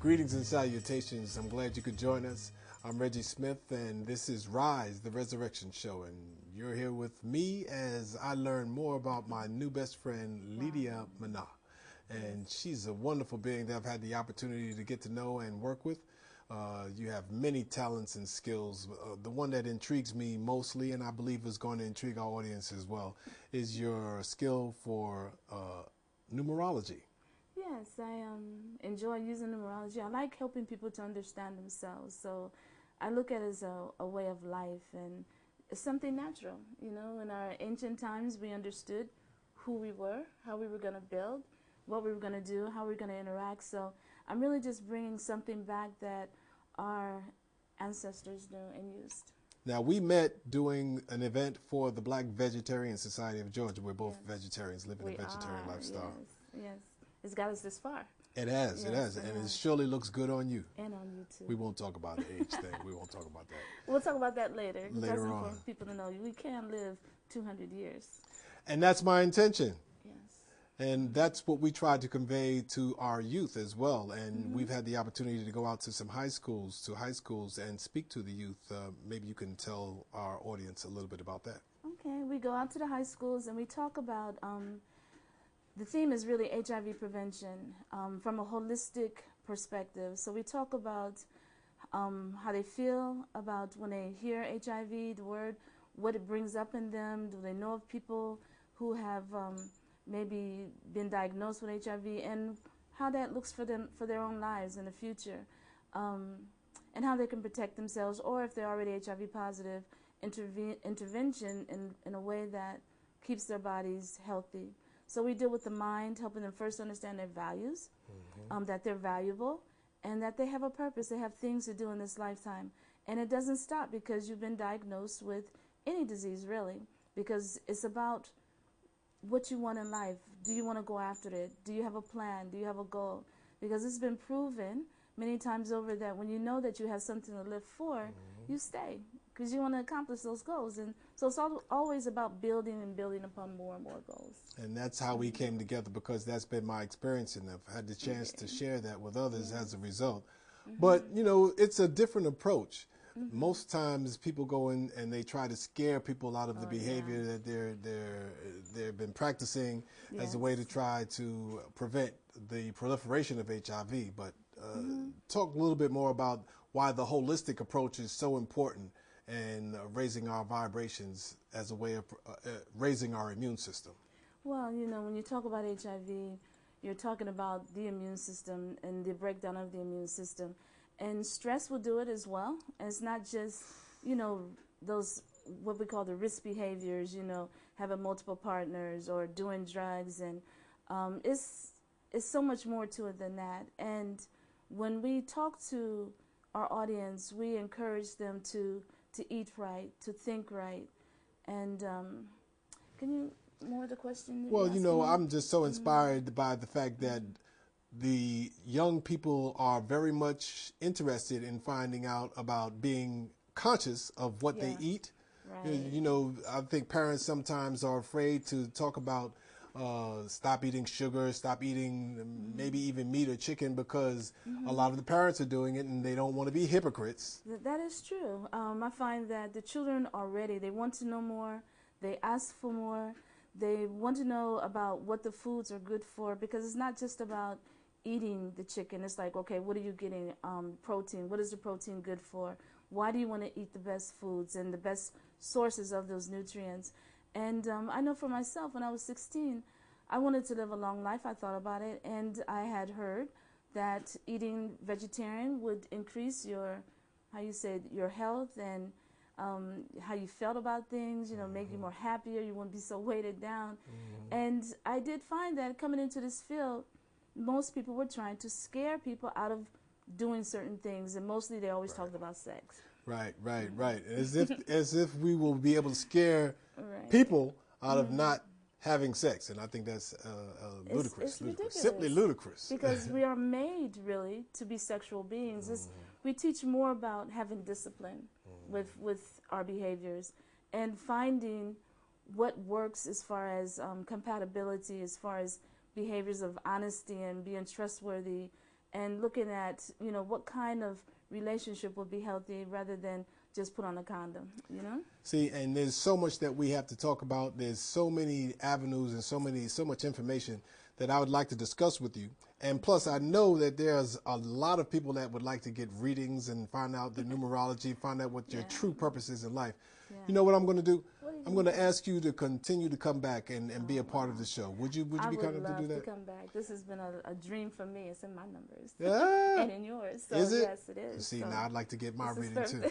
Greetings and salutations. I'm glad you could join us. I'm Reggie Smith, and this is Rise, the Resurrection Show. And you're here with me as I learn more about my new best friend, Lydia Menaa. And she's a wonderful being that I've had the opportunity to get to know and work with. You have many talents and skills. The one that intrigues me mostly, and I believe is going to intrigue our audience as well, is your skill for numerology. Yes, I enjoy using numerology. I like helping people to understand themselves. So I look at it as a way of life, and it's something natural. You know, in our ancient times, we understood who we were, how we were going to build, what we were going to do, how we were going to interact. So I'm really just bringing something back that our ancestors knew and used. Now, we met doing an event for the Black Vegetarian Society of Georgia. We're both vegetarians, living a vegetarian lifestyle. Yes. It's got us this far. It has, it has. And it surely looks good on you. And on you, too. We won't talk about the age thing. We won't talk about that. We'll talk about that later. Later on. For people to know we can live 200 years. And that's my intention. Yes. And that's what we try to convey to our youth as well. And we've had the opportunity to go out to some high schools and speak to the youth. Maybe you can tell our audience a little bit about that. Okay. We go out to the high schools and we talk about... the theme is really HIV prevention from a holistic perspective. So we talk about how they feel about when they hear HIV, the word, what it brings up in them. Do they know of people who have maybe been diagnosed with HIV, and how that looks for them, for their own lives in the future, and how they can protect themselves, or if they're already HIV positive, intervention in a way that keeps their bodies healthy. So we deal with the mind, helping them first understand their values, that they're valuable, and that they have a purpose. They have things to do in this lifetime. And it doesn't stop because you've been diagnosed with any disease, really, because it's about what you want in life. Do you want to go after it? Do you have a plan? Do you have a goal? Because it's been proven many times over that when you know that you have something to live for, you stay, because you want to accomplish those goals. And so it's always about building and building upon more and more goals. And that's how we came together, because that's been my experience, and I've had the chance to share that with others as a result. But, you know, it's a different approach. Most times people go in and they try to scare people out of the behavior that they've been practicing as a way to try to prevent the proliferation of HIV. But talk a little bit more about why the holistic approach is so important and raising our vibrations as a way of raising our immune system. Well, you know, when you talk about HIV, you're talking about the immune system and the breakdown of the immune system. And stress will do it as well. And it's not just, you know, those, what we call the risk behaviors, you know, having multiple partners or doing drugs. And it's so much more to it than that. And when we talk to our audience, we encourage them to eat right, to think right. And can you more of the question? Well, you know, I'm just so inspired by the fact that the young people are very much interested in finding out about being conscious of what they eat. Right. You know, I think parents sometimes are afraid to talk about stop eating sugar, stop eating maybe even meat or chicken, because a lot of the parents are doing it and they don't want to be hypocrites. That is true. I find that the children are ready. They want to know more. They ask for more. They want to know about what the foods are good for, because it's not just about eating the chicken. It's like, okay, what are you getting? Protein. What is the protein good for? Why do you want to eat the best foods and the best sources of those nutrients? And I know for myself, when I was 16, I wanted to live a long life. I thought about it, and I had heard that eating vegetarian would increase your, how you said, your health and how you felt about things, you know, make you more happier. You won't be so weighted down. And I did find that coming into this field, most people were trying to scare people out of doing certain things, and mostly they always talked about sex. Right. As if we will be able to scare people out of not having sex, and I think that's ludicrous. It's ridiculous. Simply ludicrous. Because we are made really to be sexual beings. We teach more about having discipline with our behaviors and finding what works as far as compatibility, as far as behaviors of honesty and being trustworthy and looking at, what kind of relationship will be healthy rather than just put on a condom, See, and there's so much that we have to talk about. There's so many avenues and so much information that I would like to discuss with you. And plus, I know that there's a lot of people that would like to get readings and find out the numerology, find out what your true purpose is in life. Yeah. You know what I'm going to do? I'm going to ask you to continue to come back and be a part of the show. Would you be kind enough to do that? I would love to come back. This has been a dream for me. It's in my numbers. Yeah. And in yours. So is it? Yes, it is. See, so now I'd like to get my reading too.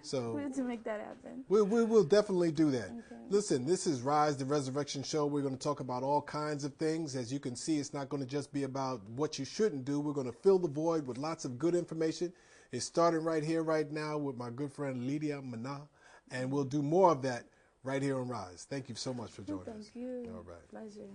So we need to make that happen. We will definitely do that. Okay. Listen, this is Rise the Resurrection Show. We're going to talk about all kinds of things. As you can see, it's not going to just be about what you shouldn't do. We're going to fill the void with lots of good information. It's starting right here, right now with my good friend Lydia Menaa, and we'll do more of that right here on Rise. Thank you so much for joining us. Thank you. All right. Pleasure.